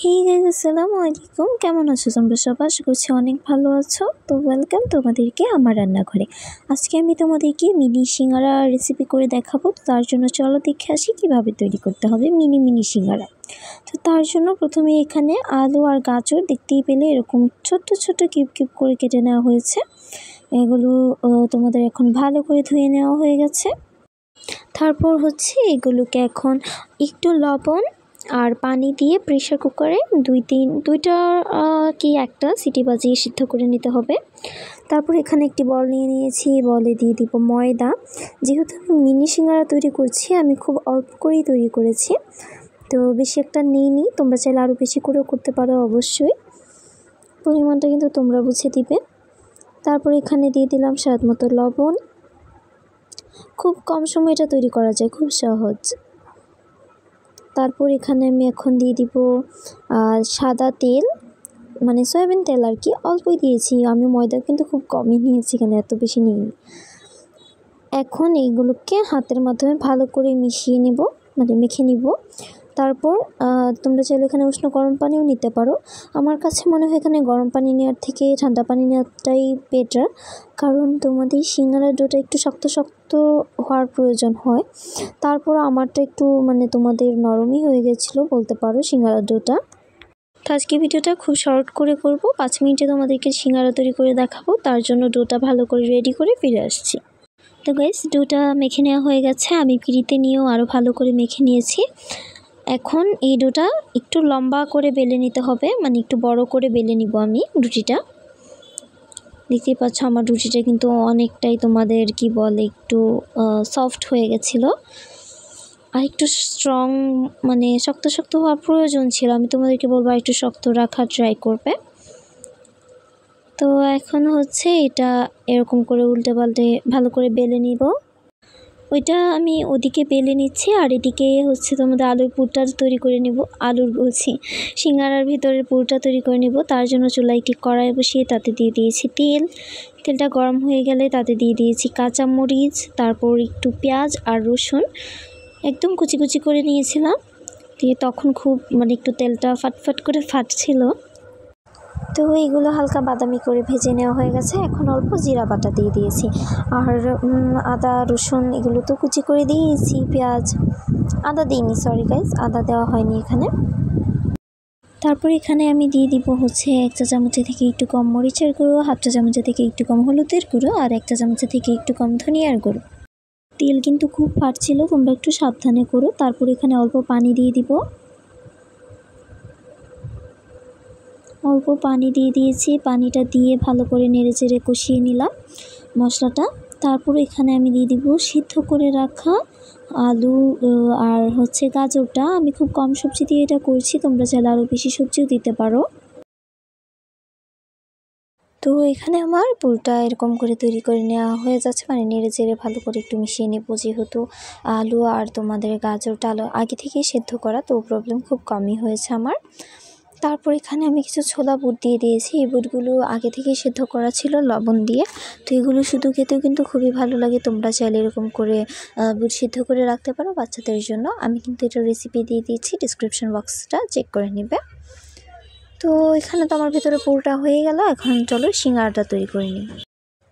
Hey guys, আসসালামু আলাইকুম। কেমন আছো তোমরা সবাই? আশা করছি অনেক ভালো আছো। তো ওয়েলকাম তোমাদেরকে আমার রান্নাঘরে। আজকে আমি তোমাদেরকে মিনি সিঙ্গারা রেসিপি করে দেখাবো। তো তার জন্য চলো দেখে আসি কীভাবে তৈরি করতে হবে মিনি সিঙ্গারা। তো তার জন্য প্রথমে এখানে আলু আর গাজর দেখতেই পেলে এরকম ছোট্ট ছোট্ট কিউব কিউব করে কেটে নেওয়া হয়েছে। এগুলো তোমাদের এখন ভালো করে ধুয়ে নেওয়া হয়ে গেছে। তারপর হচ্ছে এগুলোকে এখন একটু লবণ আর পানি দিয়ে প্রেশার কুকারে দুইটা কি একটা সিটি বাজিয়ে সিদ্ধ করে নিতে হবে। তারপর এখানে একটি বল নিয়ে নিয়েছি, বলে দিয়ে দিব ময়দা। যেহেতু আমি মিনি সিঙ্গারা তৈরি করছি, আমি খুব অল্প করেই তৈরি করেছি, তো বেশি একটা নিইনি। তোমরা চাইলে আরও বেশি করেও করতে পারো, অবশ্যই পরিমাণটা কিন্তু তোমরা বুঝে দিবে। তারপর এখানে দিয়ে দিলাম স্বাদ মতো লবণ। খুব কম সময় এটা তৈরি করা যায়, খুব সহজ। তারপর এখানে আমি এখন দিয়ে দিব সাদা তেল, মানে সয়াবিন তেল আর কি, অল্পই দিয়েছি আমি। ময়দা কিন্তু খুব কমই নিয়েছি, এখানে এত বেশি নিইনি। এখন এইগুলোকে হাতের মাধ্যমে ভালো করে মিশিয়ে নেব, মানে মেখে নিব। তারপর তোমরা চাইলে এখানে উষ্ণ গরম পানিও নিতে পারো। আমার কাছে মনে হয় এখানে গরম পানি নেওয়ার থেকে ঠান্ডা পানি নেওয়াটাই বেটার, কারণ তোমাদের সিঙ্গারার ডোটা একটু শক্ত শক্ত হওয়ার প্রয়োজন হয়। তারপর আমারটা একটু মানে তোমাদের নরমই হয়ে গেছিলো বলতে পারো সিঙ্গারার ডোটা। তো আজকে ভিডিওটা খুব শর্ট করে করব, 5 মিনিটে তোমাদেরকে সিঙ্গারা তৈরি করে দেখাবো। তার জন্য ডোটা ভালো করে রেডি করে ফিরে আসছি। তো গাইস, ডোটা মেখে নেওয়া হয়ে গেছে। আমি পিঁড়িতে নিয়েও আরও ভালো করে মেখে নিয়েছি। এখন এই ডোটা একটু লম্বা করে বেলে নিতে হবে, মানে একটু বড় করে বেলে নিব আমি রুটিটা। দেখতেই পাচ্ছ আমার রুটিটা কিন্তু অনেকটাই তোমাদের কি বলে একটু সফট হয়ে গেছিলো, আর একটু স্ট্রং মানে শক্ত শক্ত হওয়ার প্রয়োজন ছিল। আমি তোমাদেরকে বলবো একটু শক্ত রাখার ট্রাই করবে। তো এখন হচ্ছে এটা এরকম করে উল্টে পাল্টে ভালো করে বেলে নিব। ওইটা আমি ওদিকে বেলে নিচ্ছি, আর এদিকে হচ্ছে তোমাদের আলুর পুরটা তৈরি করে নিব। সিঙ্গারার ভিতরের পুরটা তৈরি করে নিব। তার জন্য চুলায় একটি কড়াই বসিয়ে তাতে দিয়ে দিয়েছি তেল। তেলটা গরম হয়ে গেলে তাতে দিয়ে দিয়েছি কাঁচামরিচ, তারপর একটু পেঁয়াজ আর রসুন একদম কুচি কুচি করে নিয়েছিলাম। দিয়ে তখন খুব মানে একটু তেলটা ফাটফাট করে ফাটছিল। তো এইগুলো হালকা বাদামি করে ভেজে নেওয়া হয়ে গেছে। এখন অল্প জিরা বাটা দিয়ে দিয়েছি, আর আদা রসুন এগুলো তো কুচি করে দিয়েছি। পেঁয়াজ, আদা দিইনি, সরি গাইস, আদা দেওয়া হয়নি এখানে। তারপর এখানে আমি দিয়ে দিব হচ্ছে 1 চা চামচের থেকে একটু কম মরিচের গুঁড়ো, 1/2 চা চামচের থেকে একটু কম হলুদের গুঁড়ো, আর 1 চা চামচের থেকে একটু কম ধনিয়ার গুঁড়ো। তেল কিন্তু খুব ফাটছিল, তোমরা একটু সাবধানে করো। তারপর এখানে অল্প পানি দিয়ে দিব, অল্প পানি দিয়ে দিয়েছি। পানিটা দিয়ে ভালো করে নেড়ে চেড়ে কষিয়ে নিলাম মশলাটা। তারপর এখানে আমি দিয়ে দিব সিদ্ধ করে রাখা আলু আর হচ্ছে গাজরটা। আমি খুব কম সবজি দিয়ে এটা করছি, তোমরা চাইলে আরও বেশি সবজিও দিতে পারো। তো এখানে আমার পুরটা এরকম করে তৈরি করে নেওয়া হয়ে যাচ্ছে, মানে নেড়ে চেড়ে ভালো করে একটু মিশিয়ে নেবো। যেহেতু আলু আর তোমাদের গাজরটা আগে থেকেই সেদ্ধ করা, তো প্রবলেম খুব কমই হয়েছে আমার। তারপর এখানে আমি কিছু ছোলা বুট দিয়ে দিয়েছি। এই বুটগুলো আগে থেকেই সেদ্ধ করা ছিল লবণ দিয়ে। তো এগুলো শুধু খেতেও কিন্তু খুবই ভালো লাগে। তোমরা চাইলে এরকম করে বুট সিদ্ধ করে রাখতে পারো বাচ্চাদের জন্য। আমি কিন্তু এটা রেসিপি দিয়ে দিয়েছি, ডিসক্রিপশন বক্সটা চেক করে নেবে। তো এখানে তো আমার ভিতরে পুরটা হয়ে গেল। এখন চলো সিঙ্গারাটা তৈরি করে নিই।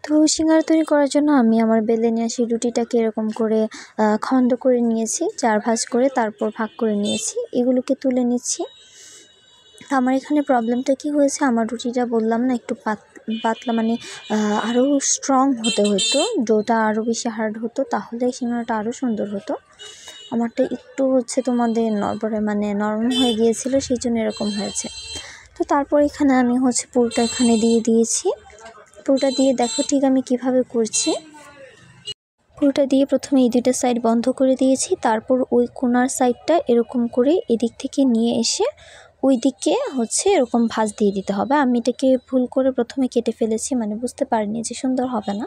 তো সিঙ্গারা তৈরি করার জন্য আমি আমার বেলে নিয়ে আসি রুটিটাকে এরকম করে খণ্ড করে নিয়েছি, 4 ভাঁজ করে, তারপর ভাগ করে নিয়েছি। এগুলোকে তুলে নিচ্ছি। আমার এখানে প্রবলেমটা কি হয়েছে, আমার রুটিটা বললাম না একটু পাতলা, মানে আরও স্ট্রং হতে হতো, ডোটা আরও বেশি হার্ড হতো, তাহলে সিঙ্গারাটা আরও সুন্দর হতো। আমারটা একটু হচ্ছে তোমাদের মানে নরম হয়ে গিয়েছিল, সেই জন্য এরকম হয়েছে। তো তারপর এখানে আমি হচ্ছে পুরটা এখানে দিয়ে দিয়েছি। পুরটা দিয়ে দেখো ঠিক আমি কিভাবে করছি। পুরটা দিয়ে প্রথমে এই দুইটা সাইড বন্ধ করে দিয়েছি, তারপর ওই কোণার সাইডটা এরকম করে এদিক থেকে নিয়ে এসে ওই দিকে হচ্ছে এরকম ভাঁজ দিয়ে দিতে হবে। আমি এটাকে ভুল করে প্রথমে কেটে ফেলেছি, মানে বুঝতে পারিনি যে সুন্দর হবে না।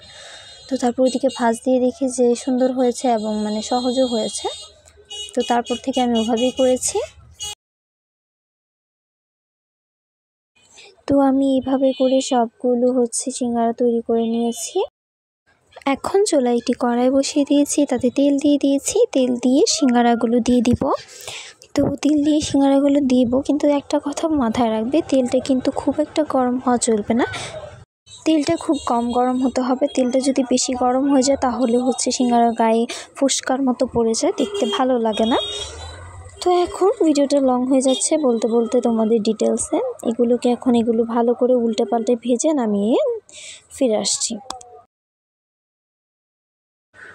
তো তারপর ওইদিকে ভাঁজ দিয়ে দেখি যে সুন্দর হয়েছে এবং মানে সহজও হয়েছে। তো তারপর থেকে আমি ওভাবেই করেছি। তো আমি এইভাবে করে সবগুলো হচ্ছে সিঙ্গারা তৈরি করে নিয়েছি। এখন চুলায় একটি কড়াই বসিয়ে দিয়েছি, তাতে তেল দিয়ে দিয়েছি। তেল দিয়ে সিঙ্গারাগুলো দিয়ে দিব। তো তেল দিয়ে সিঙ্গারাগুলো দিব, কিন্তু একটা কথা মাথায় রাখবে, তেলটা কিন্তু খুব একটা গরম হওয়া চলবে না, তেলটা খুব কম গরম হতে হবে। তেলটা যদি বেশি গরম হয়ে যায় তাহলে সিঙ্গারার গায়ে ফুসকার মতো পড়ে যায়, দেখতে ভালো লাগে না। তো এখন ভিডিওটা লং হয়ে যাচ্ছে বলতে বলতে তোমাদের ডিটেলসে। এগুলো ভালো করে উল্টে পাল্টে ভেজে নামিয়ে ফিরে আসছি।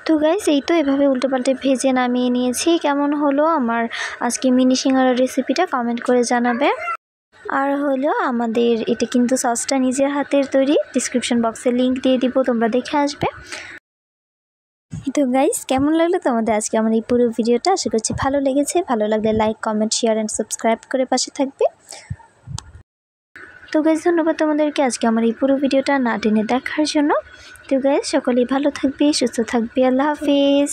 তো গাইস, এই তো এভাবে উল্টে পাল্টে ভেজে নামিয়ে নিয়েছি। কেমন হলো আমার আজকে মিনি সিঙ্গারার রেসিপিটা কমেন্ট করে জানাবে। আর আমাদের এটা কিন্তু সসটা নিজের হাতের তৈরি, ডিসক্রিপশন বক্সে লিংক দিয়ে দিব, তোমরা দেখে আসবে। তো গাইস, কেমন লাগলো তোমাদের আজকে আমার এই পুরো ভিডিওটা? আশা করছি ভালো লেগেছে। ভালো লাগলে like, comment, share and subscribe করে পাশে থাকবে। তো গাইস, ধন্যবাদ তোমাদেরকে আজকে আমার এই পুরো ভিডিওটা না টেনে দেখার জন্য। তো গাইস, সকলেই ভালো থাকবে, সুস্থ থাকবে। আল্লাহ হাফিজ।